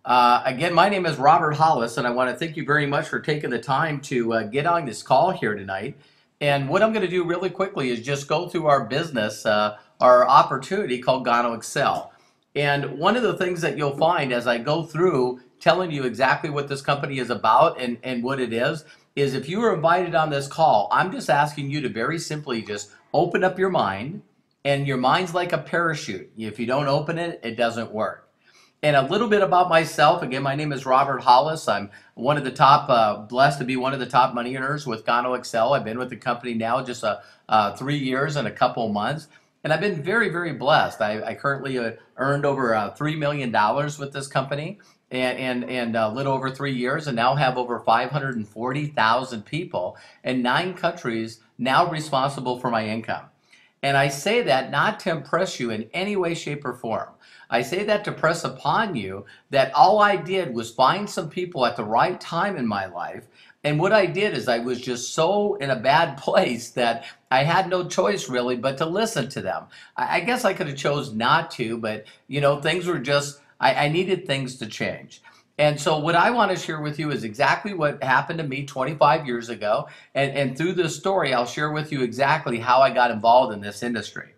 Again, my name is Robert Hollis, and I want to thank you very much for taking the time to get on this call here tonight. And what I'm going to do really quickly is just go through our business, our opportunity called Gano Excel. And one of the things that you'll find as I go through telling you exactly what this company is about and what it is if you were invited on this call, I'm just asking you to very simply just open up your mind, and your mind's like a parachute. If you don't open it, it doesn't work. And a little bit about myself. Again, my name is Robert Hollis. I'm one of the top, blessed to be one of the top money earners with Gano Excel. I've been with the company now just 3 years and a couple months. And I've been very, very blessed. I currently earned over $3 million with this company and a little over 3 years, and now have over 540,000 people in 9 countries now responsible for my income. And I say that not to impress you in any way, shape, or form. I say that to press upon you that all I did was find some people at the right time in my life. And what I did is I was just so in a bad place that I had no choice really but to listen to them. I guess I could have chose not to, but things were just, I needed things to change. And so what I want to share with you is exactly what happened to me 25 years ago. And through this story, I'll share with you exactly how I got involved in this industry.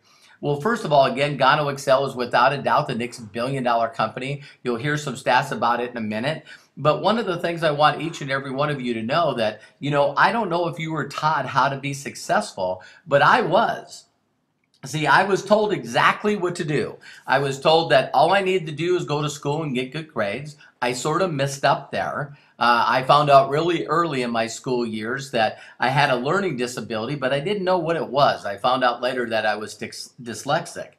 Well, first of all, again, Gano Excel is without a doubt the next billion-dollar company. You'll hear some stats about it in a minute. But one of the things I want each and every one of you to know that, I don't know if you were taught how to be successful, but I was. See, I was told exactly what to do. I was told that all I needed to do is go to school and get good grades. I sort of messed up there. I found out really early in my school years that I had a learning disability, but I didn't know what it was. I found out later that I was dyslexic.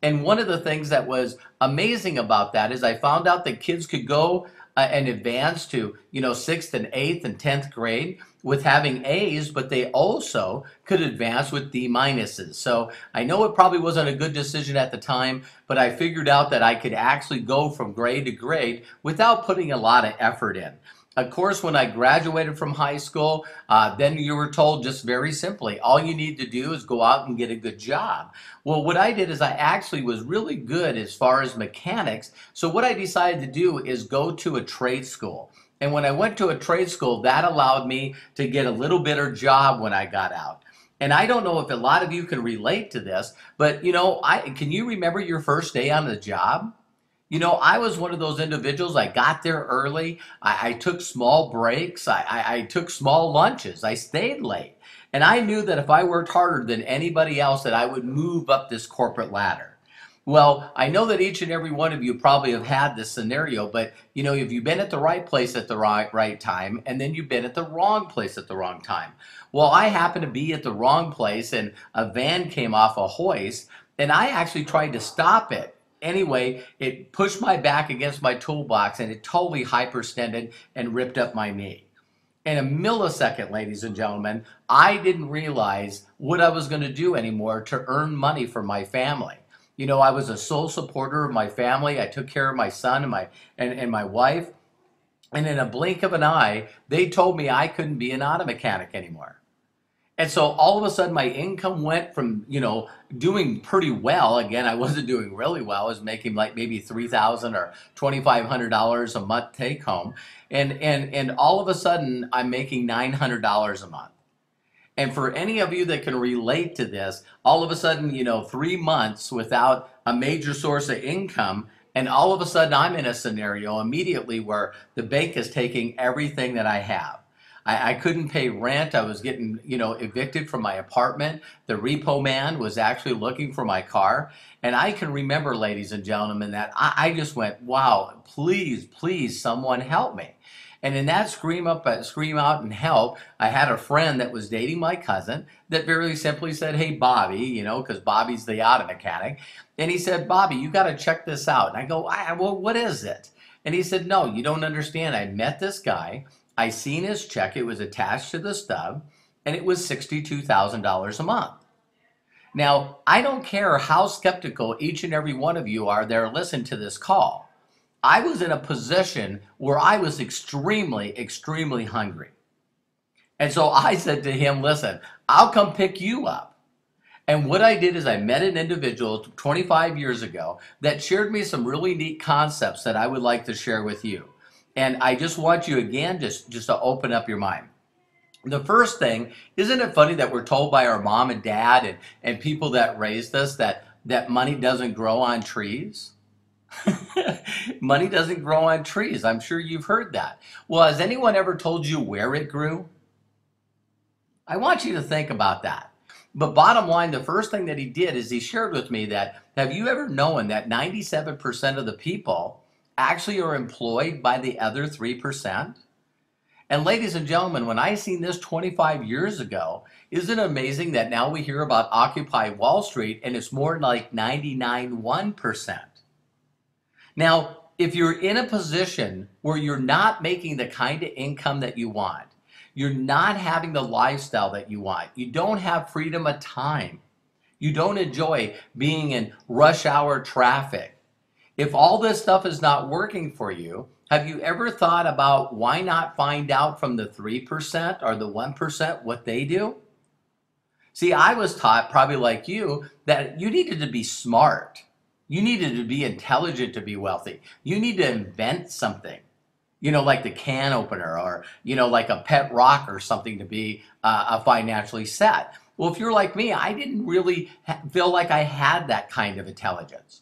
And one of the things that was amazing about that is I found out that kids could go and advance to, 6th and 8th and 10th grade with having A's, but they also could advance with D minuses. So I know it probably wasn't a good decision at the time, but I figured out that I could actually go from grade to grade without putting a lot of effort in. Of course, when I graduated from high school, then you were told just very simply, all you need to do is go out and get a good job. Well, what I did is I actually was really good as far as mechanics. So what I decided to do is go to a trade school. And when I went to a trade school, that allowed me to get a little better job when I got out. And I don't know if a lot of you can relate to this, but can you remember your first day on the job? I was one of those individuals. I got there early. I took small breaks. I took small lunches. I stayed late. And I knew that if I worked harder than anybody else, that I would move up this corporate ladder. Well, I know that each and every one of you probably have had this scenario, but if you've been at the right place at the right time, and then you've been at the wrong place at the wrong time. Well, I happened to be at the wrong place, and a van came off a hoist, and I actually tried to stop it. Anyway, it pushed my back against my toolbox, and it totally hyperextended and ripped up my knee. In a millisecond, ladies and gentlemen, I didn't realize what I was going to do anymore to earn money for my family. I was a sole supporter of my family. I took care of my son and my wife. And in a blink of an eye, they told me I couldn't be an auto mechanic anymore. And so all of a sudden my income went from, doing pretty well. Again, I wasn't doing really well. I was making like maybe $3,000 or $2,500 a month take home. And all of a sudden I'm making $900 a month. And for any of you that can relate to this, all of a sudden, 3 months without a major source of income, and all of a sudden I'm in a scenario immediately where the bank is taking everything that I have. I couldn't pay rent. I was getting, evicted from my apartment. The repo man was actually looking for my car. And I can remember, ladies and gentlemen, that I just went, wow, please, please, someone help me. And in that scream out and help, I had a friend that was dating my cousin that very simply said, hey, Bobby, because Bobby's the auto mechanic. And he said, Bobby, you got to check this out. And I go, well, what is it? And he said, no, you don't understand. I met this guy. I seen his check. It was attached to the stub, and it was $62,000 a month. Now, I don't care how skeptical each and every one of you are there listening to this call. I was in a position where I was extremely, extremely hungry. And so I said to him, listen, I'll come pick you up. And what I did is I met an individual 25 years ago that shared me some really neat concepts that I would like to share with you. And I just want you again just to open up your mind. The first thing, isn't it funny that we're told by our mom and dad and people that raised us that money doesn't grow on trees? Money doesn't grow on trees. I'm sure you've heard that. Well, has anyone ever told you where it grew? I want you to think about that. But bottom line, the first thing that he did is he shared with me that, have you ever known that 97% of the people actually are employed by the other 3%? And ladies and gentlemen, when I seen this 25 years ago, isn't it amazing that now we hear about Occupy Wall Street and it's more like 99.1%? Now, if you're in a position where you're not making the kind of income that you want, you're not having the lifestyle that you want, you don't have freedom of time, you don't enjoy being in rush hour traffic, if all this stuff is not working for you, have you ever thought about why not find out from the 3% or the 1% what they do? See, I was taught, probably like you, that you needed to be smart. You needed to be intelligent to be wealthy. You need to invent something, like the can opener or, like a pet rock or something to be financially set. Well, if you're like me, I didn't really feel like I had that kind of intelligence.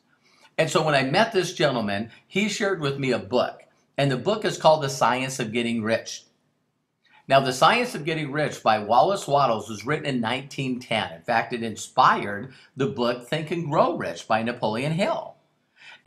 And so when I met this gentleman, he shared with me a book. And the book is called The Science of Getting Rich. Now, The Science of Getting Rich by Wallace Wattles was written in 1910. In fact, it inspired the book Think and Grow Rich by Napoleon Hill.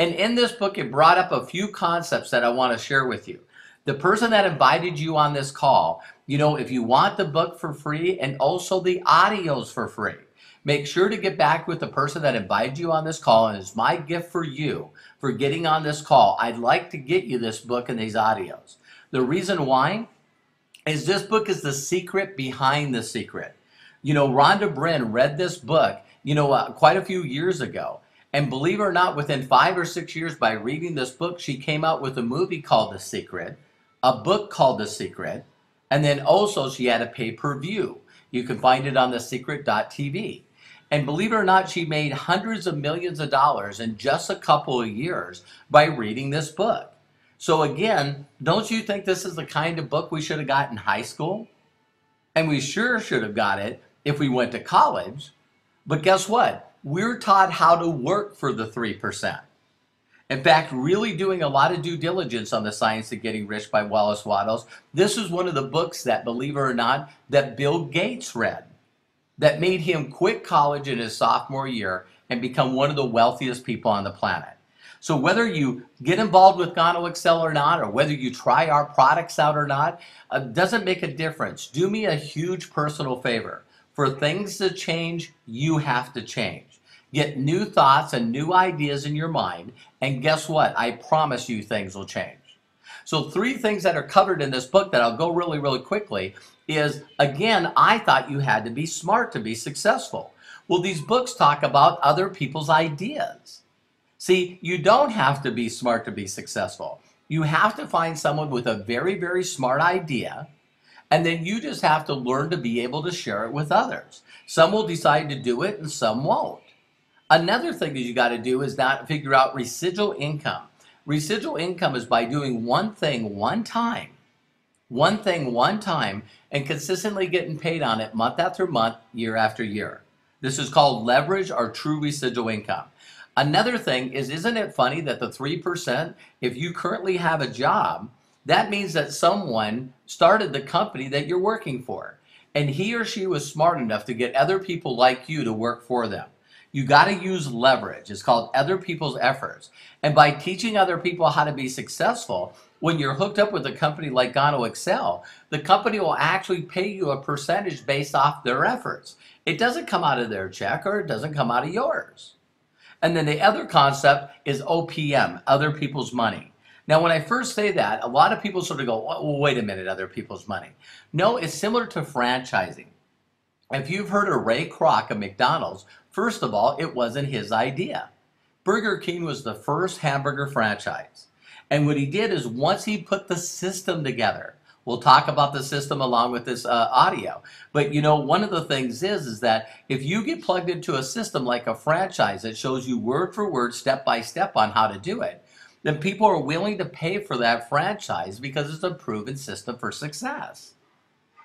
And in this book, it brought up a few concepts that I want to share with you. The person that invited you on this call, if you want the book for free and also the audios for free, make sure to get back with the person that invited you on this call, and it's my gift for you for getting on this call. I'd like to get you this book and these audios. The reason why is this book is the secret behind the secret. Rhonda Bryn read this book, quite a few years ago. And believe it or not, within 5 or 6 years by reading this book, she came out with a movie called The Secret, a book called The Secret, and then also she had a pay-per-view. You can find it on thesecret.tv. And believe it or not, she made hundreds of millions of dollars in just a couple of years by reading this book. So again, don't you think this is the kind of book we should have got in high school? And we sure should have got it if we went to college. But guess what? We're taught how to work for the 3%. In fact, really doing a lot of due diligence on The Science of Getting Rich by Wallace Wattles. This is one of the books that, believe it or not, that Bill Gates read, that made him quit college in his sophomore year and become one of the wealthiest people on the planet. So whether you get involved with Gano Excel or not, or whether you try our products out or not, doesn't make a difference. Do me a huge personal favor. For things to change, you have to change. Get new thoughts and new ideas in your mind, and guess what? I promise you things will change. So 3 things that are covered in this book that I'll go really, really quickly is, again, I thought you had to be smart to be successful. Well, these books talk about other people's ideas. See, you don't have to be smart to be successful. You have to find someone with a very, very smart idea, and then you just have to learn to be able to share it with others. Some will decide to do it and some won't. Another thing that you got to do is not figure out residual income. Residual income is by doing one thing one time, and consistently getting paid on it month after month, year after year. This is called leverage or true residual income. Another thing is, isn't it funny that the 3%, if you currently have a job, that means that someone started the company that you're working for, and he or she was smart enough to get other people like you to work for them. You got to use leverage. It's called other people's efforts. And by teaching other people how to be successful, when you're hooked up with a company like Gano Excel, the company will actually pay you a percentage based off their efforts. It doesn't come out of their check, or it doesn't come out of yours. And then the other concept is OPM, other people's money. Now, when I first say that, a lot of people sort of go, well, wait a minute, other people's money. No, it's similar to franchising. If you've heard of Ray Kroc of McDonald's, first of all, it wasn't his idea. Burger King was the first hamburger franchise. And what he did is, once he put the system together, We'll talk about the system along with this audio. But you know, one of the things is that if you get plugged into a system like a franchise that shows you word for word, step by step on how to do it, then people are willing to pay for that franchise because it's a proven system for success.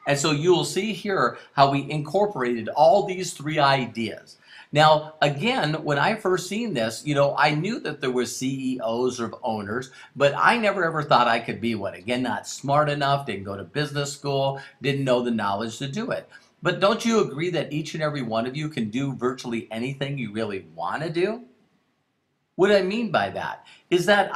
And so you will see here how we incorporated all these three ideas. Now, again, when I first seen this, you know, I knew that there were CEOs or owners, but I never ever thought I could be one. Again, not smart enough, didn't go to business school, didn't know the knowledge to do it. But don't you agree that each and every one of you can do virtually anything you really want to do? What I mean by that is that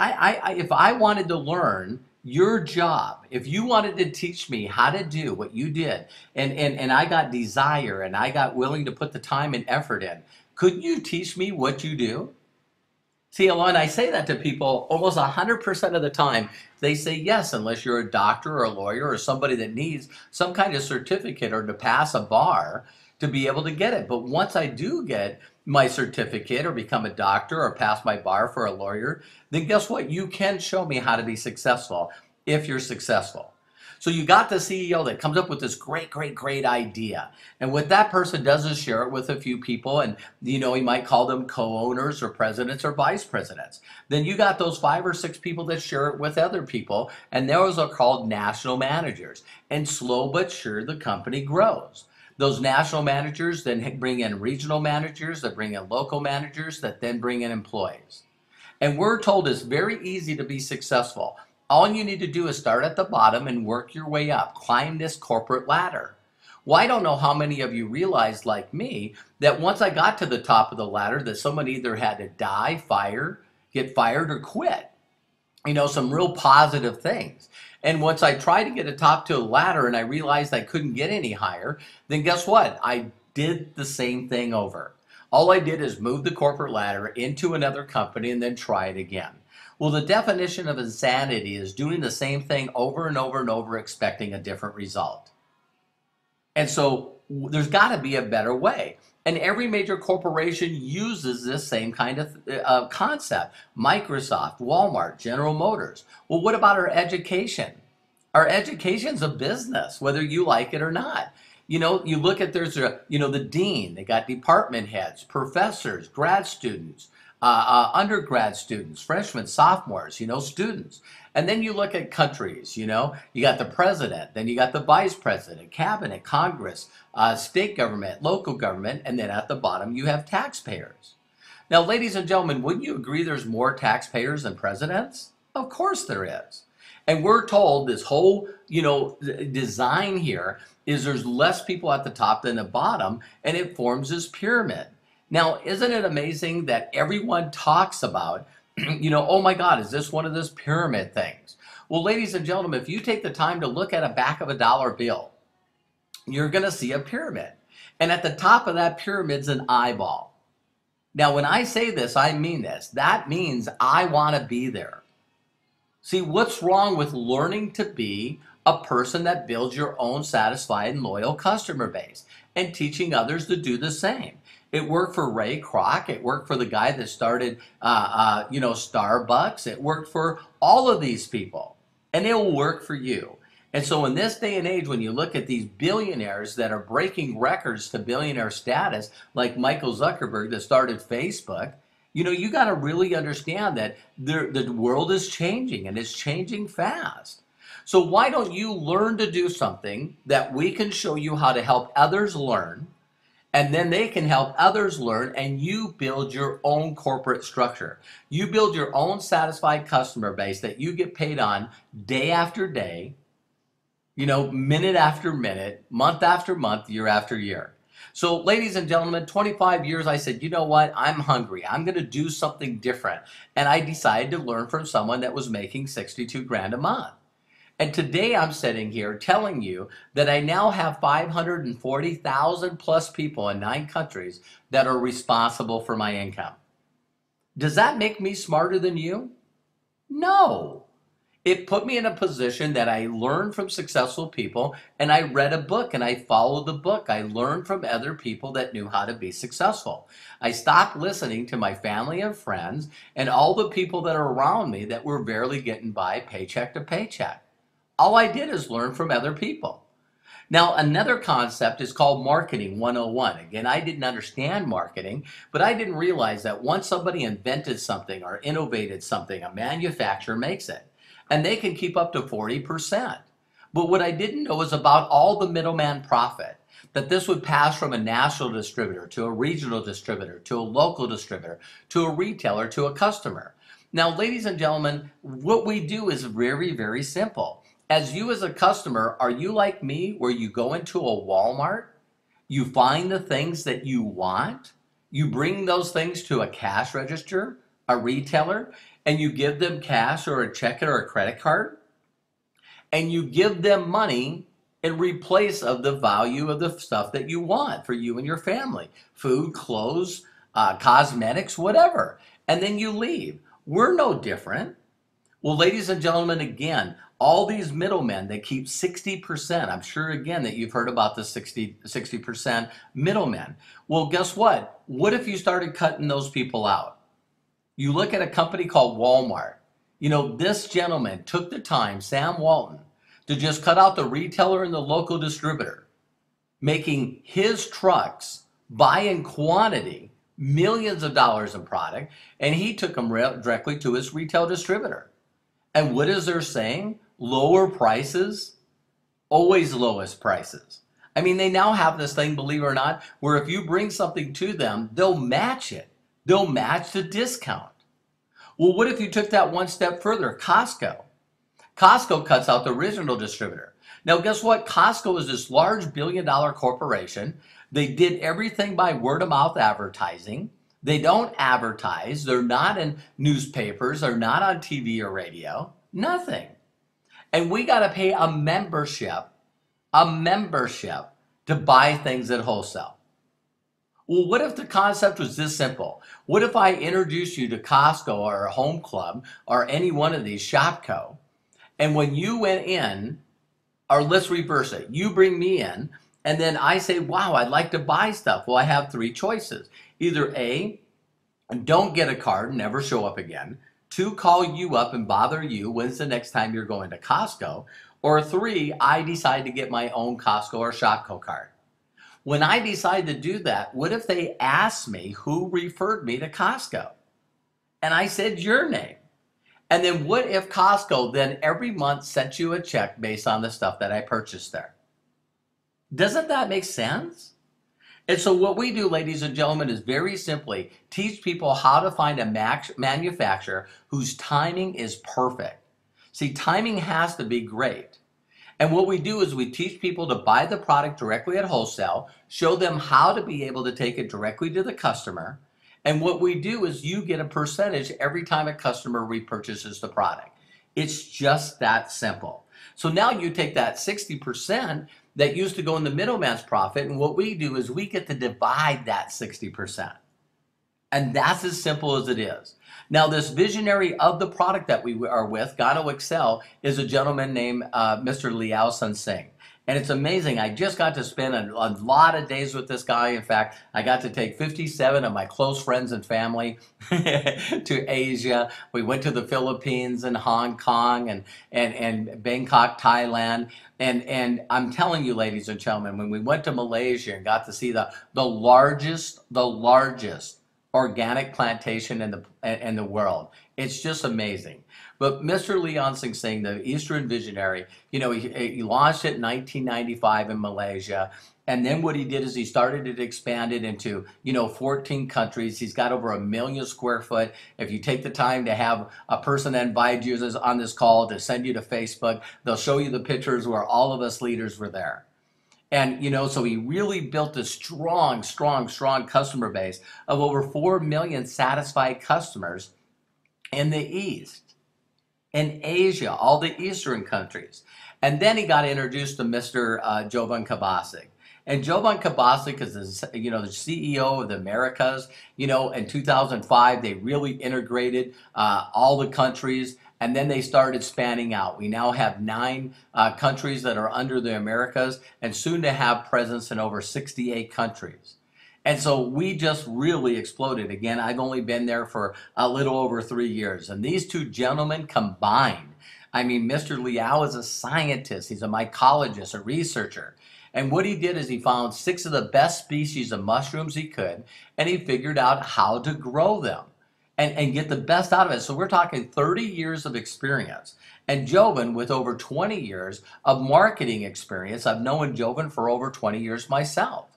if I wanted to learn your job, if you wanted to teach me how to do what you did, and I got desire and I got willing to put the time and effort in, could you teach me what you do? See, Alon, I say that to people almost 100% of the time. They say yes, unless you're a doctor or a lawyer or somebody that needs some kind of certificate or to pass a bar to be able to get it. But once I do get my certificate or become a doctor or pass my bar for a lawyer, then guess what? You can show me how to be successful if you're successful. So you got the CEO that comes up with this great idea. And what that person does is share it with a few people, and you know, he might call them co-owners or presidents or vice presidents. Then you got those 5 or 6 people that share it with other people, and those are called national managers. And slow but sure, the company grows. Those national managers then bring in regional managers, that bring in local managers, that then bring in employees. And we're told it's very easy to be successful. All you need to do is start at the bottom and work your way up. Climb this corporate ladder. Well, I don't know how many of you realized, like me, that once I got to the top of the ladder, that someone either had to die, get fired, or quit. You know, some real positive things. And once I tried to get atop to a ladder and I realized I couldn't get any higher, then guess what? I did the same thing over. All I did is move the corporate ladder into another company and then try it again. Well, the definition of insanity is doing the same thing over and over and over, expecting a different result. And so there's got to be a better way. And every major corporation uses this same kind of concept. Microsoft, Walmart, General Motors. Well, what about our education? Our education's a business, whether you like it or not. You know, you look at the dean, they got department heads, professors, grad students, undergrad students, freshmen, sophomores, students. And then you look at countries, you got the president, then you got the vice president, cabinet, Congress, state government, local government, and then at the bottom you have taxpayers. Now, ladies and gentlemen, wouldn't you agree there's more taxpayers than presidents? Of course there is. And we're told this whole, design here is there's less people at the top than the bottom, and it forms this pyramid. Now, isn't it amazing that everyone talks about, oh my God, is this one of those pyramid things? Well, ladies and gentlemen, if you take the time to look at a back of a dollar bill, you're going to see a pyramid. And at the top of that pyramid's an eyeball. Now, when I say this, I mean this. That means I want to be there. See, what's wrong with learning to be a person that builds your own satisfied and loyal customer base and teaching others to do the same? It worked for Ray Kroc. It worked for the guy that started, Starbucks. It worked for all of these people, and it will work for you. And so in this day and age, when you look at these billionaires that are breaking records to billionaire status, like Michael Zuckerberg that started Facebook, you got to really understand that the world is changing, and it's changing fast. So why don't you learn to do something that we can show you how to help others learn, and then they can help others learn, and you build your own corporate structure. You build your own satisfied customer base that you get paid on day after day, minute after minute, month after month, year after year. So ladies and gentlemen, 25 years, I said, you know what? I'm hungry. I'm going to do something different. And I decided to learn from someone that was making 62 grand a month. And today I'm sitting here telling you that I now have 540,000 plus people in 9 countries that are responsible for my income. Does that make me smarter than you? No. It put me in a position that I learned from successful people, and I read a book and I followed the book. I learned from other people that knew how to be successful. I stopped listening to my family and friends and all the people that are around me that were barely getting by paycheck to paycheck. All I did is learn from other people. Now, another concept is called marketing 101. Again, I didn't understand marketing, but I didn't realize that once somebody invented something or innovated something, a manufacturer makes it, and they can keep up to 40%. But what I didn't know is about all the middleman profit, that this would pass from a national distributor to a regional distributor to a local distributor to a retailer to a customer. Now, ladies and gentlemen, what we do is very, very simple. As you as a customer, are you like me where you go into a Walmart, you find the things that you want, you bring those things to a cash register, a retailer, and you give them cash or a check or a credit card, and you give them money in replace of the value of the stuff that you want for you and your family, food, clothes, cosmetics, whatever, and then you leave. We're no different. Well, ladies and gentlemen, again, all these middlemen that keep 60%, I'm sure again that you've heard about the 60% middlemen. Well, guess what? What if you started cutting those people out? You look at a company called Walmart. You know, this gentleman took the time, Sam Walton, to just cut out the retailer and the local distributor, making his trucks buy in quantity millions of dollars in product, and he took them directly to his retail distributor. And what is there saying? Lower prices, always lowest prices. I mean, they now have this thing, believe it or not, where if you bring something to them, they'll match it. They'll match the discount. Well, what if you took that one step further? Costco. Costco cuts out the original distributor. Now, guess what? Costco is this large billion-dollar corporation. They did everything by word-of-mouth advertising. They don't advertise. They're not in newspapers. They're not on TV or radio. Nothing. And we got to pay a membership to buy things at wholesale. Well, what if the concept was this simple? What if I introduced you to Costco or Home Club or any one of these, Shopco, and when you went in, or let's reverse it, you bring me in, and then I say, wow, I'd like to buy stuff. Well, I have three choices. Either A, don't get a card, never show up again. 2, call you up and bother you, when's the next time you're going to Costco? Or 3, I decide to get my own Costco or Shopco card. When I decide to do that, what if they asked me who referred me to Costco? And I said your name. And then what if Costco then every month sent you a check based on the stuff that I purchased there? Doesn't that make sense? And so what we do, ladies and gentlemen, is very simply teach people how to find a manufacturer whose timing is perfect. See, timing has to be great. And what we do is we teach people to buy the product directly at wholesale, show them how to be able to take it directly to the customer. And what we do is you get a percentage every time a customer repurchases the product. It's just that simple. So now you take that 60% that used to go in the middleman's profit, and what we do is we get to divide that 60%. And that's as simple as it is. Now, this visionary of the product that we are with, Gano Excel, is a gentleman named Mr. Liao Sun Singh. And it's amazing. I just got to spend a lot of days with this guy. In fact, I got to take 57 of my close friends and family to Asia. We went to the Philippines and Hong Kong and Bangkok, Thailand. And I'm telling you, ladies and gentlemen, when we went to Malaysia and got to see the largest organic plantation in the world, it's just amazing. But Mr. Leon Singh, the Eastern visionary, you know, he launched it in 1995 in Malaysia. And then what he did is he started to expand it into, 14 countries. He's got over 1 million square foot. If you take the time to have a person that invited you on this call to send you to Facebook, they'll show you the pictures where all of us leaders were there. And, so he really built a strong customer base of over 4 million satisfied customers in the East. In Asia, all the Eastern countries. And then he got introduced to Mr. Jovan Kabasic. And Jovan Kabasic is, the CEO of the Americas. In 2005, they really integrated all the countries, and then they started spanning out. We now have 9 countries that are under the Americas, and soon to have presence in over 68 countries. And so we just really exploded. Again, I've only been there for a little over 3 years. And these two gentlemen combined, I mean, Mr. Liao is a scientist. He's a mycologist, a researcher. And what he did is he found 6 of the best species of mushrooms he could, and he figured out how to grow them and get the best out of it. So we're talking 30 years of experience. And Jovan, with over 20 years of marketing experience, I've known Jovan for over 20 years myself.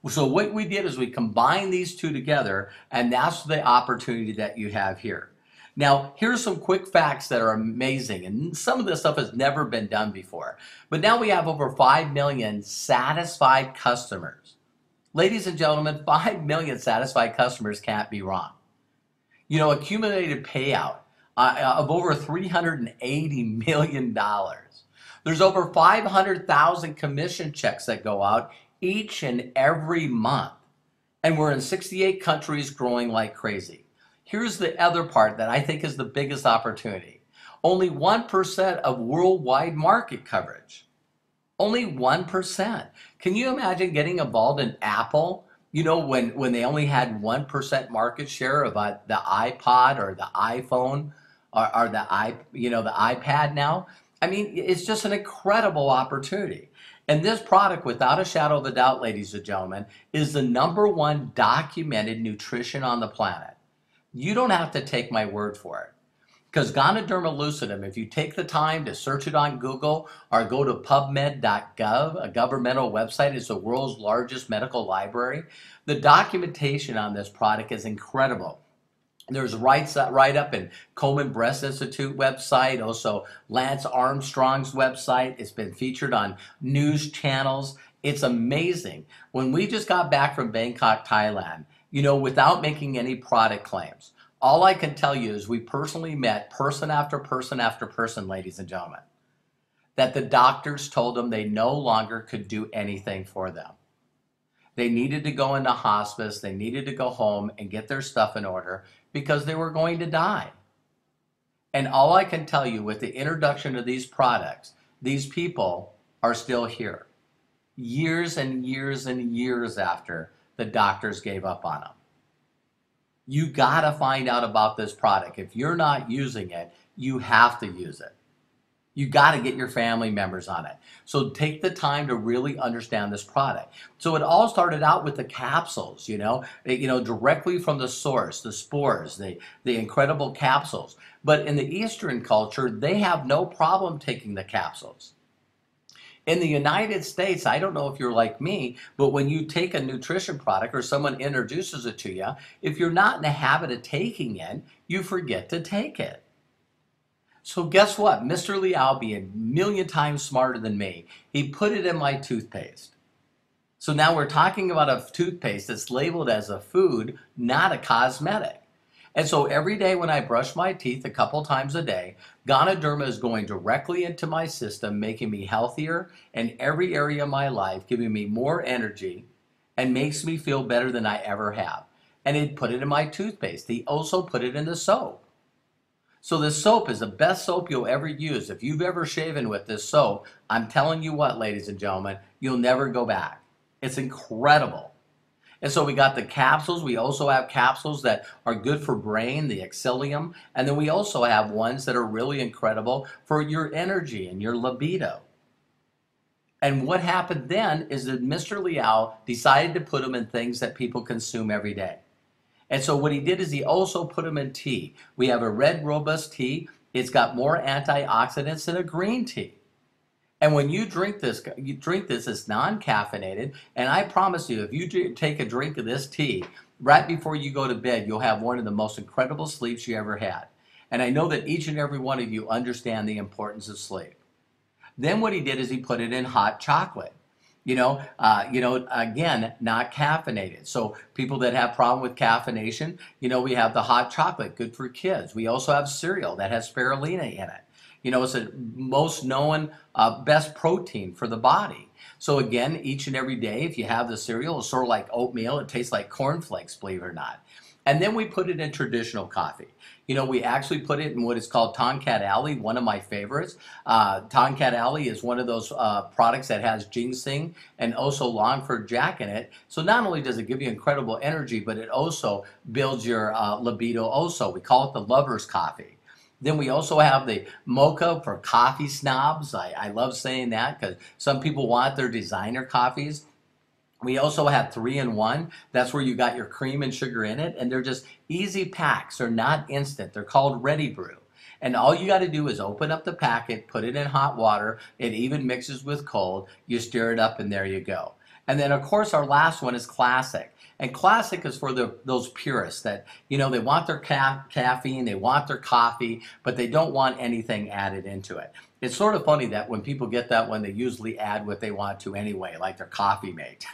So what we did is we combined these two together, and that's the opportunity that you have here. Now, here's some quick facts that are amazing, and some of this stuff has never been done before. But now we have over 5 million satisfied customers. Ladies and gentlemen, 5 million satisfied customers can't be wrong. You know, accumulated payout of over $380 million. There's over 500,000 commission checks that go out each and every month. And we're in 68 countries growing like crazy. Here's the other part that I think is the biggest opportunity. Only 1% of worldwide market coverage. Only 1%. Can you imagine getting involved in Apple? You know, when they only had 1% market share of the iPod or the iPhone or the iPad now. I mean, it's just an incredible opportunity. And this product, without a shadow of a doubt, ladies and gentlemen, is the #1 documented nutrition on the planet. You don't have to take my word for it. Because Ganoderma lucidum, if you take the time to search it on Google or go to pubmed.gov, a governmental website, it's the world's largest medical library, the documentation on this product is incredible. There's write-up in Komen Breast Institute website, also Lance Armstrong's website. It's been featured on news channels. It's amazing. When we just got back from Bangkok, Thailand, you know, without making any product claims, all I can tell you is we personally met person after person after person, ladies and gentlemen, that the doctors told them they no longer could do anything for them. They needed to go into hospice, they needed to go home and get their stuff in order because they were going to die. And all I can tell you with the introduction of these products, these people are still here. Years and years and years after the doctors gave up on them. You gotta find out about this product. If you're not using it, you have to use it. You gotta get your family members on it. So take the time to really understand this product. So it all started out with the capsules, directly from the source, the spores, the incredible capsules. But in the Eastern culture, they have no problem taking the capsules. In the United States, I don't know if you're like me, but when you take a nutrition product or someone introduces it to you, if you're not in the habit of taking it, you forget to take it. So guess what? Mr. Liao, being a million times smarter than me, he put it in my toothpaste. So now we're talking about a toothpaste that's labeled as a food, not a cosmetic. And so every day when I brush my teeth a couple times a day, Ganoderma is going directly into my system, making me healthier in every area of my life, giving me more energy, and makes me feel better than I ever have. And he'd put it in my toothpaste. He also put it in the soap. So this soap is the best soap you'll ever use. If you've ever shaven with this soap, I'm telling you what, ladies and gentlemen, you'll never go back. It's incredible. And so we got the capsules. We also have capsules that are good for brain, the Exilium. And then we also have ones that are really incredible for your energy and your libido. And what happened then is that Mr. Liao decided to put them in things that people consume every day. And so what he did is he also put them in tea. We have a red robust tea. It's got more antioxidants than a green tea. And when you drink this, it's non-caffeinated. And I promise you, if you take a drink of this tea right before you go to bed, you'll have one of the most incredible sleeps you ever had. And I know that each and every one of you understand the importance of sleep. Then what he did is he put it in hot chocolate. Again, not caffeinated. So people that have problem with caffeination, we have the hot chocolate, good for kids. We also have cereal that has spirulina in it. It's the most known best protein for the body. So again, each and every day, if you have the cereal, it's sort of like oatmeal. It tastes like cornflakes, believe it or not. And then we put it in traditional coffee. We actually put it in what is called Tongkat Ali, one of my favorites. Tongkat Ali is one of those products that has ginseng and also Longford Jack in it. So not only does it give you incredible energy, but it also builds your libido also. We call it the lover's coffee. Then we also have the mocha for coffee snobs. I love saying that because some people want their designer coffees. We also have 3-in-1. That's where you got your cream and sugar in it, and they're just easy packs. They're not instant. They're called Ready Brew. And all you got to do is open up the packet, put it in hot water. It even mixes with cold. You stir it up, and there you go. And then, of course, our last one is Classic. And Classic is for those purists that, they want their caffeine, they want their coffee, but they don't want anything added into it. It's sort of funny that when people get that one, they usually add what they want to anyway, like their coffee mate.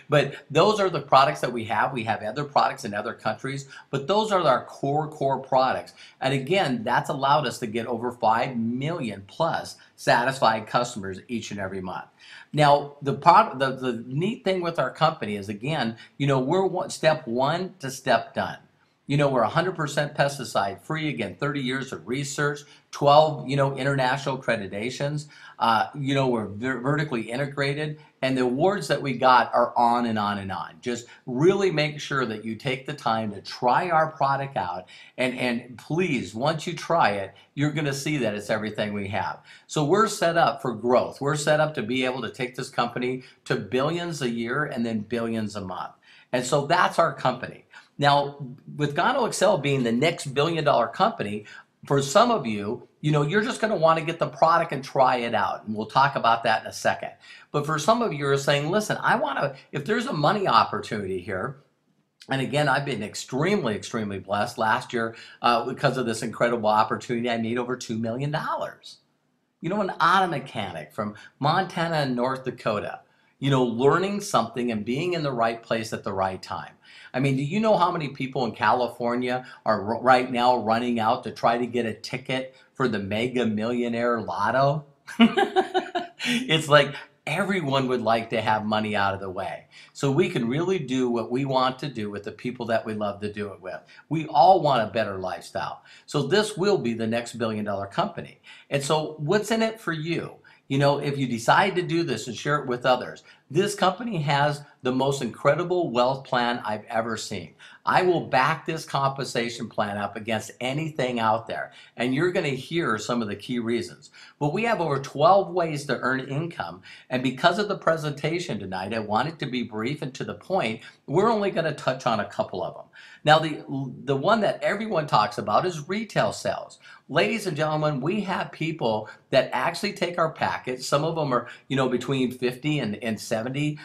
But those are the products that we have. We have other products in other countries, but those are our core products. And again, that's allowed us to get over 5 million plus satisfied customers each and every month. Now, the neat thing with our company is, again, we're step one to step done. We're 100% pesticide free. Again, 30 years of research, 12, international accreditations. We're vertically integrated, and the awards that we got are on and on and on. Just really make sure that you take the time to try our product out, and please, once you try it, you're going to see that it's everything we have. So we're set up for growth. We're set up to be able to take this company to billions a year and then billions a month. And so that's our company. Now, with Gano Excel being the next billion-dollar company, for some of you, you're just going to want to get the product and try it out. And we'll talk about that in a second. But for some of you are saying, listen, I want to, if there's a money opportunity here, and again, I've been extremely, extremely blessed. Last year, because of this incredible opportunity, I made over $2 million. An auto mechanic from Montana and North Dakota, learning something and being in the right place at the right time. I mean, do you know how many people in California are right now running out to try to get a ticket for the Mega Millionaire Lotto? It's like everyone would like to have money out of the way, so we can really do what we want to do with the people that we love to do it with. We all want a better lifestyle. So this will be the next billion-dollar company. And so what's in it for you? If you decide to do this and share it with others, this company has the most incredible wealth plan I've ever seen. I will back this compensation plan up against anything out there, and you're going to hear some of the key reasons. But we have over 12 ways to earn income, and because of the presentation tonight, I want it to be brief and to the point. We're only going to touch on a couple of them. Now, the one that everyone talks about is retail sales. Ladies and gentlemen, we have people that actually take our packets. Some of them are, between 50 and 70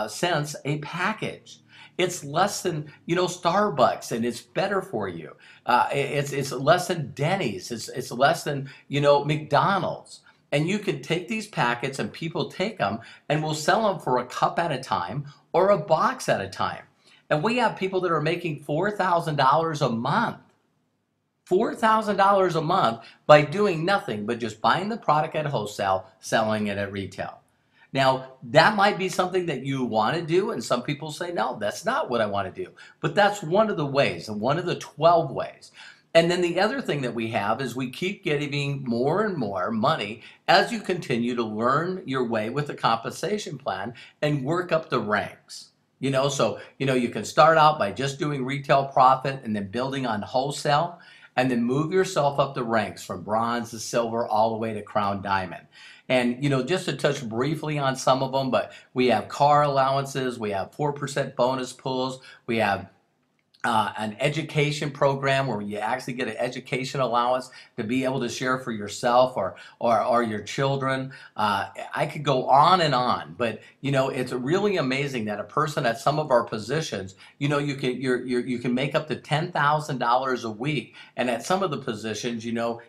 cents a package. It's less than, Starbucks, and it's better for you. It's less than Denny's. It's less than, McDonald's. And you can take these packets, and people take them, and we'll sell them for a cup at a time or a box at a time. And we have people that are making $4,000 a month. $4,000 a month by doing nothing but just buying the product at wholesale, selling it at retail. Now, that might be something that you want to do, and some people say, no, that's not what I want to do. But that's one of the ways, and one of the 12 ways. And then the other thing that we have is we keep getting more and more money as you continue to learn your way with the compensation plan and work up the ranks. So, you can start out by just doing retail profit and then building on wholesale, and then move yourself up the ranks from bronze to silver all the way to crown diamond. And, just to touch briefly on some of them, but we have car allowances, we have 4% bonus pools, we have an education program where you actually get an education allowance to be able to share for yourself or your children. I could go on and on, but it's really amazing that a person at some of our positions, you can make up to $10,000 a week, and at some of the positions,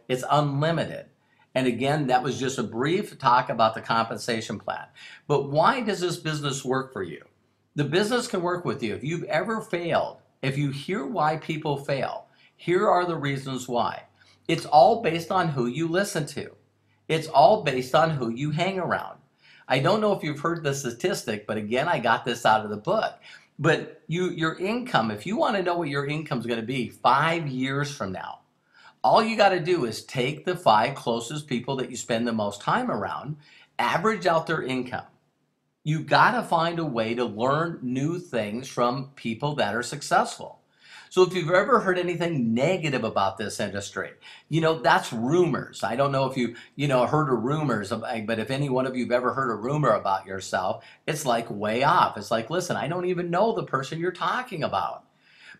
it's unlimited. And again, that was just a brief talk about the compensation plan. But why does this business work for you? The business can work with you. If you've ever failed, if you hear why people fail, here are the reasons why. It's all based on who you listen to. It's all based on who you hang around. I don't know if you've heard the statistic, but again, I got this out of the book. But your income, if you want to know what your income is going to be 5 years from now, all you got to do is take the 5 closest people that you spend the most time around, average out their income. You got to find a way to learn new things from people that are successful. So if you've ever heard anything negative about this industry, that's rumors. I don't know if you heard of rumors, but if any one of you have ever heard a rumor about yourself, it's like way off. It's like, listen, I don't even know the person you're talking about.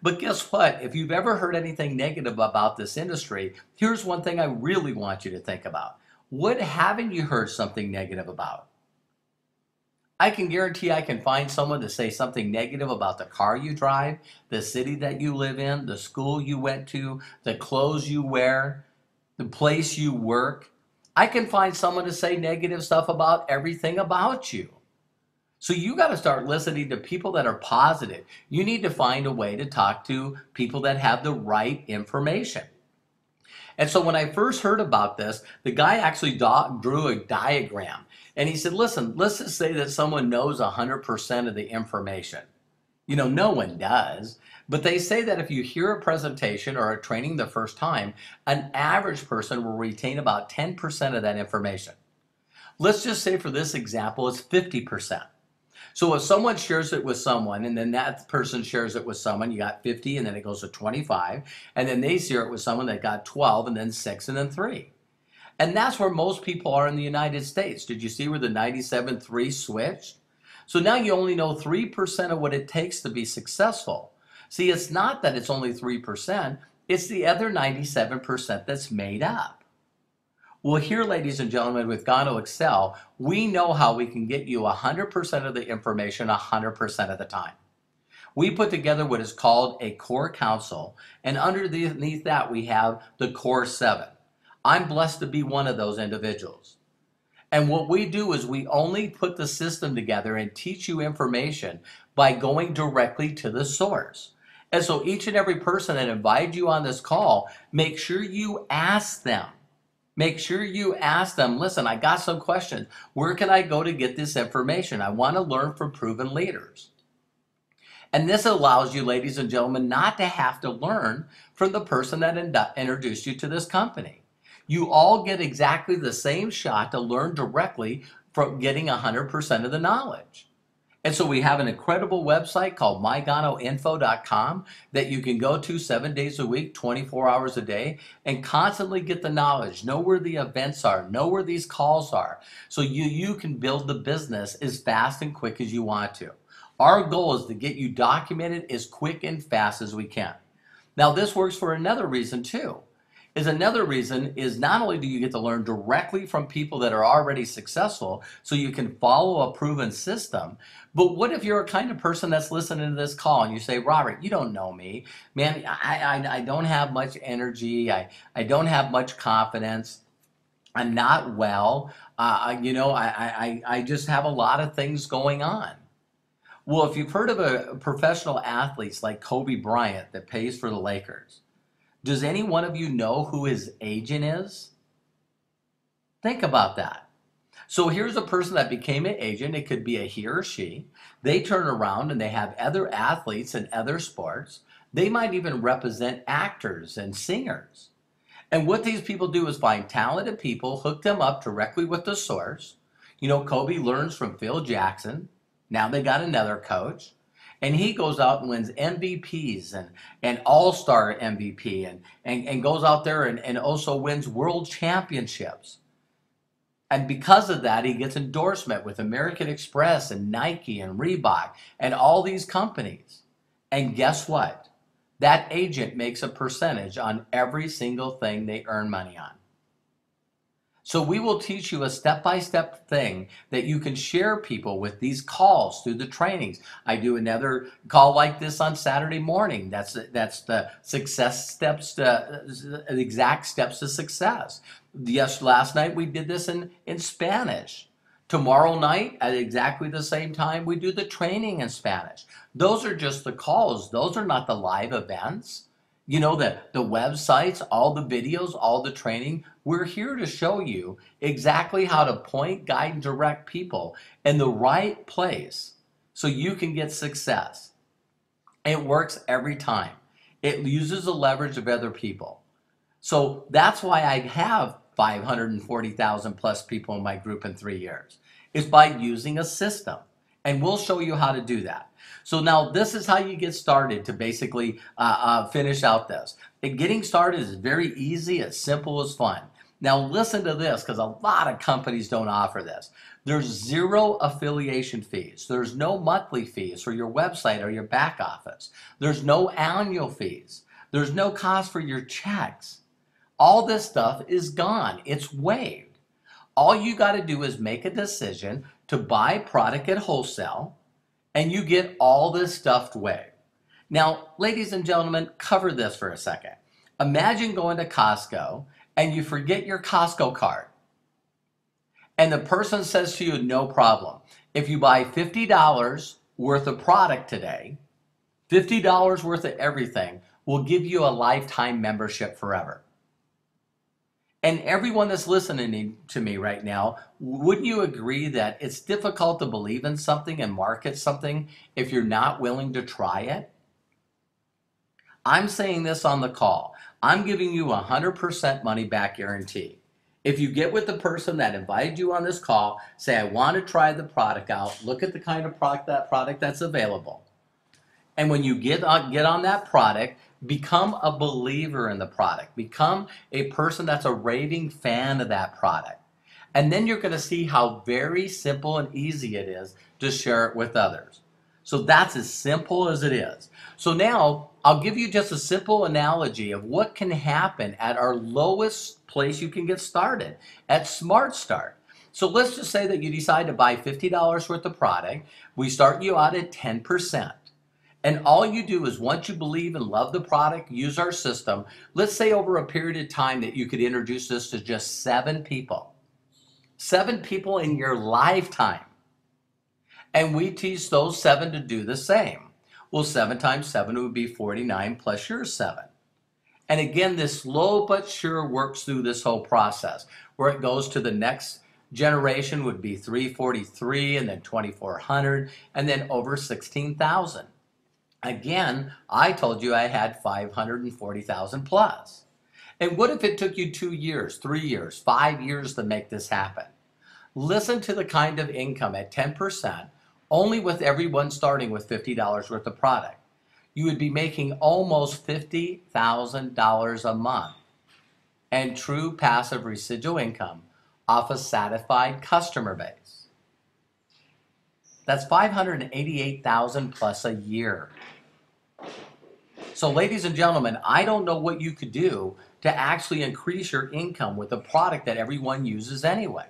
But guess what? If you've ever heard anything negative about this industry, here's one thing I really want you to think about. What haven't you heard something negative about? I can guarantee I can find someone to say something negative about the car you drive, the city that you live in, the school you went to, the clothes you wear, the place you work. I can find someone to say negative stuff about everything about you. So you got to start listening to people that are positive. You need to find a way to talk to people that have the right information. And so when I first heard about this, the guy actually drew a diagram. And he said, listen, let's just say that someone knows 100% of the information. No one does. But they say that if you hear a presentation or a training the first time, an average person will retain about 10% of that information. Let's just say for this example, it's 50%. So if someone shares it with someone and then that person shares it with someone, you got 50 and then it goes to 25. And then they share it with someone that got 12 and then 6 and then 3. And that's where most people are in the United States. Did you see where the 97-3 switched? So now you only know 3% of what it takes to be successful. See, it's not that it's only 3%, it's the other 97% that's made up. Well, here, ladies and gentlemen, with Gano Excel, we know how we can get you 100% of the information 100% of the time. We put together what is called a core council, and underneath that we have the core 7. I'm blessed to be one of those individuals. And what we do is we only put the system together and teach you information by going directly to the source. And so each and every person that invited you on this call, make sure you ask them. Make sure you ask them, listen, I got some questions. Where can I go to get this information? I want to learn from proven leaders. And this allows you, ladies and gentlemen, not to have to learn from the person that introduced you to this company. You all get exactly the same shot to learn directly from getting 100% of the knowledge. And so we have an incredible website called myganoinfo.com that you can go to 7 days a week, 24 hours a day, and constantly get the knowledge, know where the events are, know where these calls are, so you can build the business as fast and quick as you want to. Our goal is to get you documented as quick and fast as we can. Now this works for another reason too. Another reason is not only do you get to learn directly from people that are already successful so you can follow a proven system, but what if you're a kind of person that's listening to this call and you say, Robert, you don't know me. Man, I don't have much energy. I don't have much confidence. I'm not well. I just have a lot of things going on. Well, if you've heard of a professional athletes like Kobe Bryant that plays for the Lakers, does any one of you know who his agent is? Think about that. So here's a person that became an agent. It could be a he or she. They turn around and they have other athletes in other sports. They might even represent actors and singers. And what these people do is find talented people, hook them up directly with the source. Kobe learns from Phil Jackson. Now they got another coach. And he goes out and wins MVPs and All-Star MVP and goes out there and also wins world championships. And because of that, he gets endorsement with American Express and Nike and Reebok and all these companies. And guess what? That agent makes a percentage on every single thing they earn money on. So we will teach you a step-by-step thing that you can share people with these calls through the trainings. I do another call like this on Saturday morning. That's the success steps, the exact steps to success. Yes, last night we did this in Spanish. Tomorrow night at exactly the same time we do the training in Spanish. Those are just the calls. Those are not the live events. The websites, all the videos, all the training, we're here to show you exactly how to point, guide, and direct people in the right place so you can get success. It works every time. It uses the leverage of other people. So that's why I have 540,000 plus people in my group in 3 years. It's by using a system. And we'll show you how to do that. So now this is how you get started to basically finish out this. And getting started is very easy, as simple as fun. Now listen to this, because a lot of companies don't offer this. There's zero affiliation fees. There's no monthly fees for your website or your back office. There's no annual fees. There's no cost for your checks. All this stuff is gone. It's waived. All you got to do is make a decision to buy product at wholesale, and you get all this stuff waived. Now, ladies and gentlemen, cover this for a second. Imagine going to Costco and you forget your Costco card. And the person says to you, no problem. If you buy $50 worth of product today, $50 worth of everything, we'll give you a lifetime membership forever. And everyone that's listening to me right now, wouldn't you agree that it's difficult to believe in something and market something if you're not willing to try it? I'm saying this on the call. I'm giving you 100% money back guarantee. If you get with the person that invited you on this call, say, I want to try the product out, look at the kind of product that's available. And when you get on that product, become a believer in the product. Become a person that's a raving fan of that product. And then you're going to see how very simple and easy it is to share it with others. So that's as simple as it is. So now I'll give you just a simple analogy of what can happen at our lowest place you can get started, at Smart Start. So let's just say that you decide to buy $50 worth of product. We start you out at 10%. And all you do is, once you believe and love the product, use our system. Let's say over a period of time that you could introduce this to just 7 people. 7 people in your lifetime. And we teach those 7 to do the same. Well, 7 times 7 would be 49 plus your 7. And again, this slow but sure works through this whole process, where it goes to the next generation would be 343, and then 2400, and then over 16,000. Again, I told you I had 540,000 plus. And what if it took you 2 years, 3 years, 5 years to make this happen? Listen to the kind of income at 10%, only with everyone starting with $50 worth of product. You would be making almost $50,000 a month, and true passive residual income off a satisfied customer base. That's 588,000 plus a year. So ladies and gentlemen, I don't know what you could do to actually increase your income with a product that everyone uses anyway.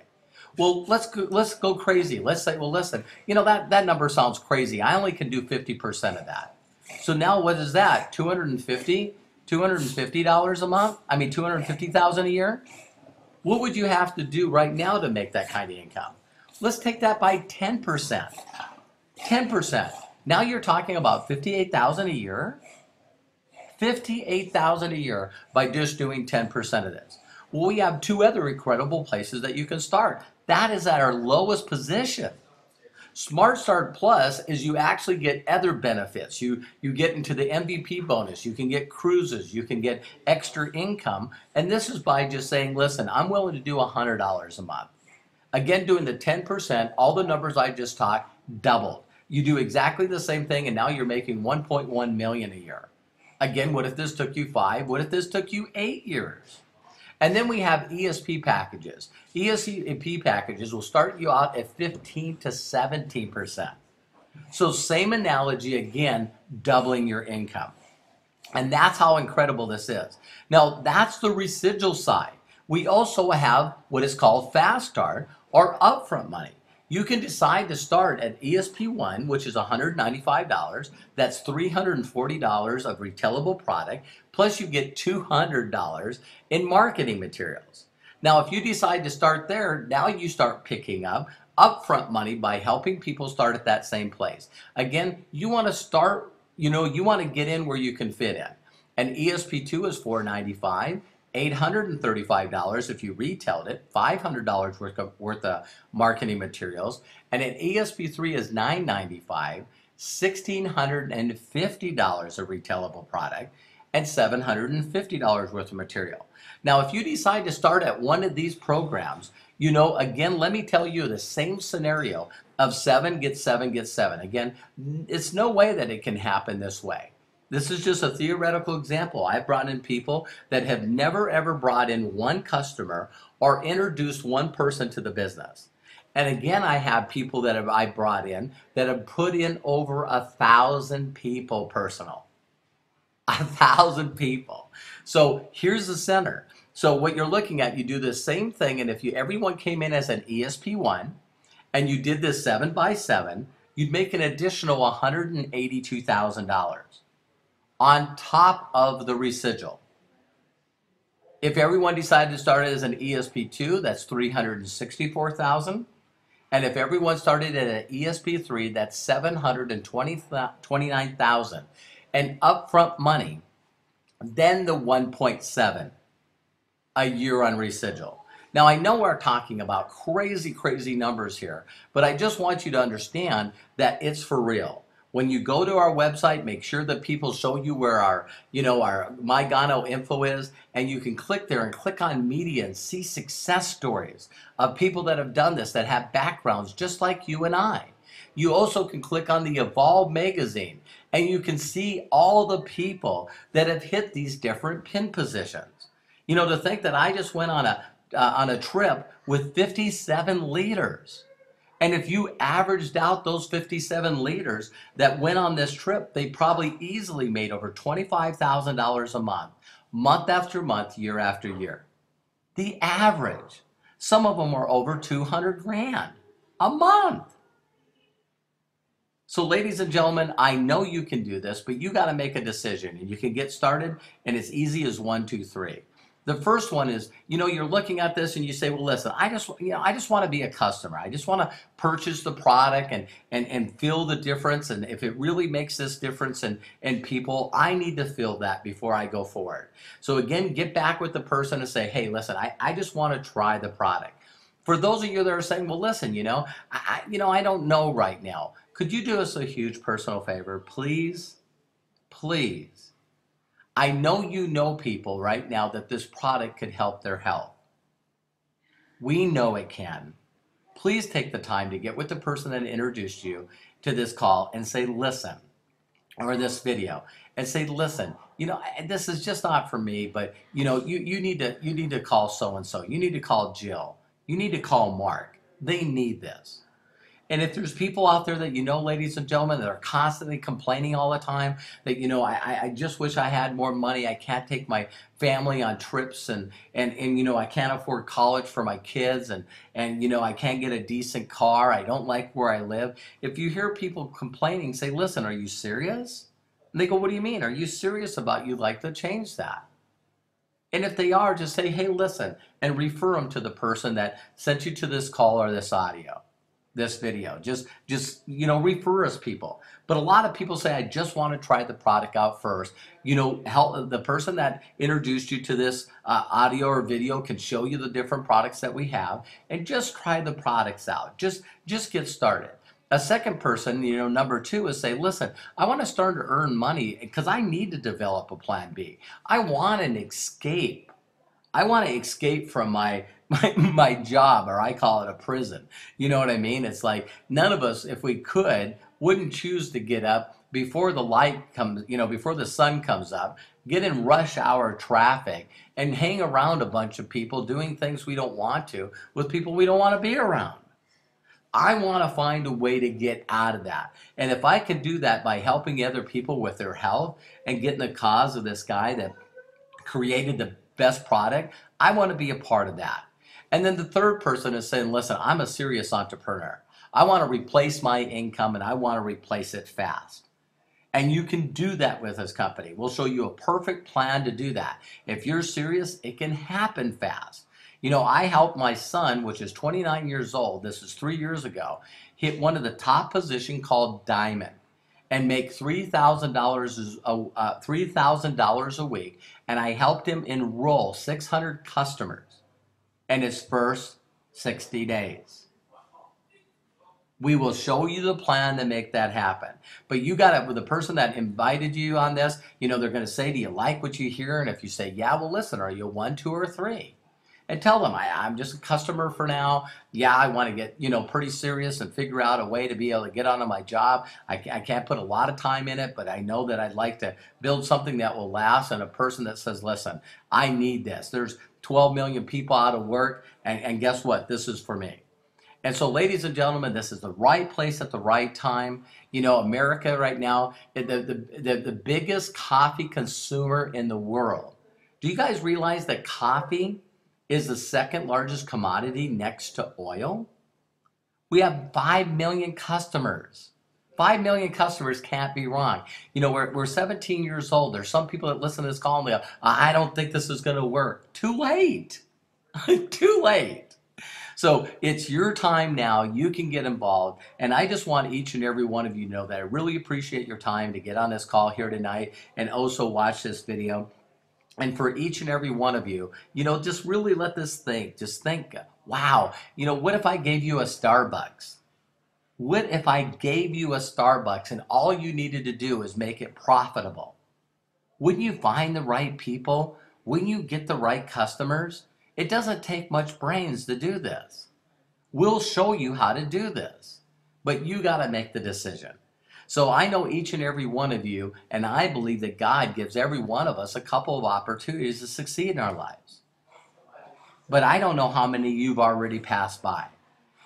Well, let's go crazy. Let's say, well, listen, you know, that number sounds crazy. I only can do 50% of that. So now what is that? $250 a month? I mean, $250,000 a year? What would you have to do right now to make that kind of income? Let's take that by 10%. 10%. Now you're talking about $58,000 a year? $58,000 a year by just doing 10% of this. Well, we have 2 other incredible places that you can start. That is at our lowest position. Smart Start Plus is you actually get other benefits. You get into the MVP bonus. You can get cruises. You can get extra income. And this is by just saying, listen, I'm willing to do $100 a month. Again, doing the 10%, all the numbers I just talked, doubled. You do exactly the same thing, and now you're making $1.1 million a year. Again, what if this took you 5? What if this took you 8 years? And then we have ESP packages. ESP packages will start you out at 15 to 17%. So same analogy, again, doubling your income. And that's how incredible this is. Now, that's the residual side. We also have what is called Fast Start, or upfront money. You can decide to start at ESP1, which is $195. That's $340 of retailable product, plus you get $200 in marketing materials. Now, if you decide to start there, now you start picking up upfront money by helping people start at that same place. Again, you want to start, you want to get in where you can fit in. And ESP2 is $495. $835 if you retailed it, $500 worth of marketing materials, and an ESP3 is $995, $1,650 of retailable product, and $750 worth of material. Now, if you decide to start at one of these programs, again, let me tell you the same scenario of 7 gets 7 gets 7. Again, it's no way that it can happen this way. This is just a theoretical example. I've brought in people that have never ever brought in one customer or introduced one person to the business. And again, I have people that I brought in that have put in over 1,000 people personal. 1,000 people. So here's the center. So what you're looking at, you do the same thing, and if everyone came in as an ESP1 and you did this 7 by 7, you'd make an additional $182,000 on top of the residual. If everyone decided to start as an ESP2, that's $364,000. And if everyone started at an ESP3, that's $729,000. And upfront money, then the 1.7 a year on residual. Now, I know we're talking about crazy, crazy numbers here, but I just want you to understand that it's for real. When you go to our website, make sure that people show you where our My Gano info is, and you can click there and click on media and see success stories of people that have done this, that have backgrounds just like you and I. You also can click on the Evolve magazine, and you can see all the people that have hit these different pin positions. To think that I just went on a trip with 57 leaders. And if you averaged out those 57 leaders that went on this trip, they probably easily made over $25,000 a month after month, year after year. The average. Some of them are over 200 grand a month. So ladies and gentlemen, I know you can do this, but you got to make a decision, and you can get started, and it's easy as 1, 2, 3. The first one is, you're looking at this and you say, well, listen, I just want to be a customer. I just want to purchase the product and feel the difference. And if it really makes this difference in people, I need to feel that before I go forward. So again, get back with the person and say, hey, listen, I just want to try the product. For those of you that are saying, well, listen, I don't know right now. Could you do us a huge personal favor? Please, please. I know you know people right now that this product could help their health. We know it can. Please take the time to get with the person that introduced you to this call and say, listen, or this video, and say, listen, this is just not for me, but you need to call so-and-so. You need to call Jill. You need to call Mark. They need this. And if there's people out there that ladies and gentlemen, that are constantly complaining all the time, that I just wish I had more money, I can't take my family on trips, and I can't afford college for my kids, and I can't get a decent car, I don't like where I live. If you hear people complaining, say, listen, are you serious? And they go, what do you mean? Are you serious about you'd like to change that? And if they are, just say, hey, listen, and refer them to the person that sent you to this call or this audio. This video. Just refer us people. But a lot of people say, I just want to try the product out first. Help the person that introduced you to this audio or video can show you the different products that we have, and just try the products out. Just get started. A second person, number 2, is say, listen, I want to start to earn money because I need to develop a plan B. I want an escape. I want to escape from my job, or I call it a prison. You know what I mean? It's like none of us, if we could, wouldn't choose to get up before the light comes, before the sun comes up, get in rush hour traffic and hang around a bunch of people doing things we don't want to with people we don't want to be around. I want to find a way to get out of that. And if I could do that by helping other people with their health and getting the cause of this guy that created the best product, I want to be a part of that. And then the third person is saying, listen, I'm a serious entrepreneur. I want to replace my income, and I want to replace it fast. And you can do that with this company. We'll show you a perfect plan to do that. If you're serious, it can happen fast. I helped my son, which is 29 years old, this is 3 years ago, hit one of the top positions called Diamond and make $3,000 a week. And I helped him enroll 600 customers in his first 60 days. We will show you the plan to make that happen. But you got to, with the person that invited you on this, you know, they're going to say, do you like what you hear? And if you say, yeah, well, listen, are you 1, 2, or 3? And tell them, I'm just a customer for now. Yeah, I want to get, you know, pretty serious and figure out a way to be able to get onto my job. I can't put a lot of time in it, but I know that I'd like to build something that will last. And a person that says, listen, I need this. There's 12 million people out of work. And guess what? This is for me. And so, ladies and gentlemen, this is the right place at the right time. You know, America right now, the biggest coffee consumer in the world. Do you guys realize that coffee is the second largest commodity next to oil? We have 5 million customers. 5 million customers can't be wrong. You know, we're 17 years old. There's some people that listen to this call and they go, I don't think this is going to work. Too late. Too late. So it's your time now. You can get involved. And I just want each and every one of you to know that I really appreciate your time to get on this call here tonight and also watch this video. And for each and every one of you, you know, just really let this think. Just think, wow, you know, what if I gave you a Starbucks? What if I gave you a Starbucks and all you needed to do is make it profitable? Wouldn't you find the right people? Wouldn't you get the right customers? It doesn't take much brains to do this. We'll show you how to do this, but you got to make the decision. So I know each and every one of you, and I believe that God gives every one of us a couple of opportunities to succeed in our lives. But I don't know how many you've already passed by.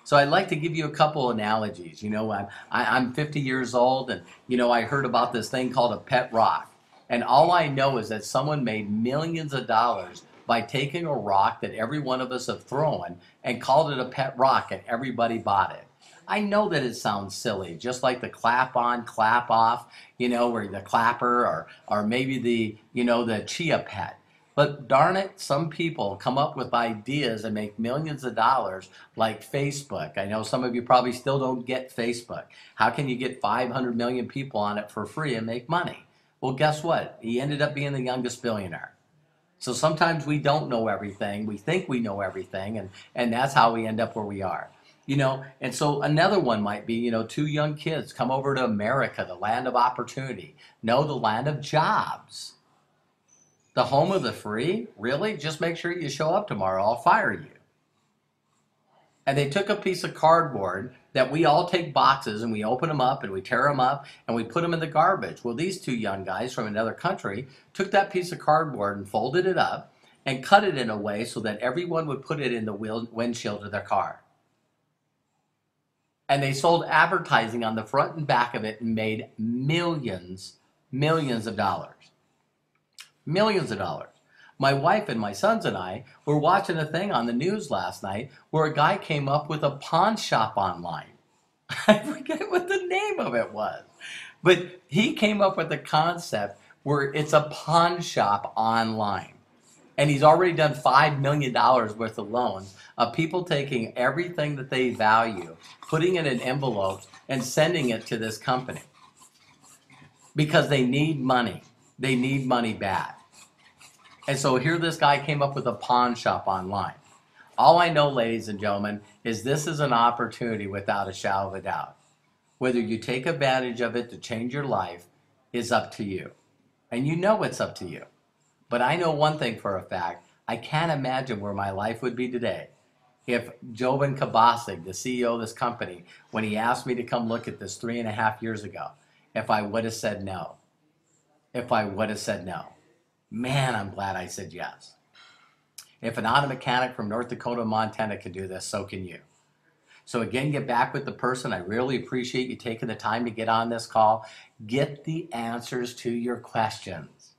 So I'd like to give you a couple analogies. You know, I'm 50 years old, and, you know, I heard about this thing called a pet rock. And all I know is that someone made millions of dollars by taking a rock that every one of us have thrown and called it a pet rock, and everybody bought it. I know that it sounds silly, just like the clap on, clap off, you know, or the clapper, or maybe the, you know, the chia pet. But darn it, some people come up with ideas and make millions of dollars, like Facebook. I know some of you probably still don't get Facebook. How can you get 500 million people on it for free and make money? Well, guess what? He ended up being the youngest billionaire. So sometimes we don't know everything. We think we know everything, and that's how we end up where we are. You know, and so another one might be, you know, 2 young kids come over to America, the land of opportunity. No, the land of jobs. The home of the free? Really? Just make sure you show up tomorrow. I'll fire you. And they took a piece of cardboard that we all take boxes and we open them up and we tear them up and we put them in the garbage. Well, these 2 young guys from another country took that piece of cardboard and folded it up and cut it in a way so that everyone would put it in the windshield of their car. And they sold advertising on the front and back of it and made millions of dollars. Millions of dollars. My wife and my sons and I were watching a thing on the news last night where a guy came up with a pawn shop online. I forget what the name of it was. But he came up with a concept where it's a pawn shop online. And he's already done $5 million worth of loans of people taking everything that they value, putting it in envelopes, and sending it to this company. Because they need money. They need money bad. And so here this guy came up with a pawn shop online. All I know, ladies and gentlemen, is this is an opportunity without a shadow of a doubt. Whether you take advantage of it to change your life is up to you. And you know it's up to you. But I know one thing for a fact. I can't imagine where my life would be today if Jovan Kabasik, the CEO of this company, when he asked me to come look at this 3.5 years ago, if I would have said no. If I would have said no. Man, I'm glad I said yes. If an auto mechanic from North Dakota, Montana can do this, so can you. So again, get back with the person. I really appreciate you taking the time to get on this call. Get the answers to your questions.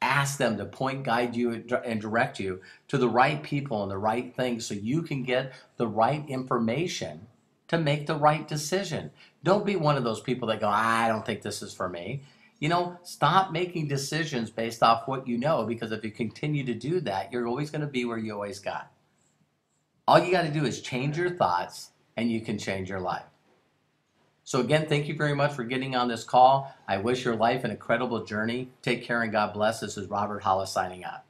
Ask them to point, guide you, and direct you to the right people and the right things so you can get the right information to make the right decision. Don't be one of those people that go, I don't think this is for me. You know, stop making decisions based off what you know, because if you continue to do that, you're always going to be where you always got. All you got to do is change your thoughts and you can change your life. So again, thank you very much for getting on this call. I wish your life an incredible journey. Take care and God bless. This is Robert Hollis signing out.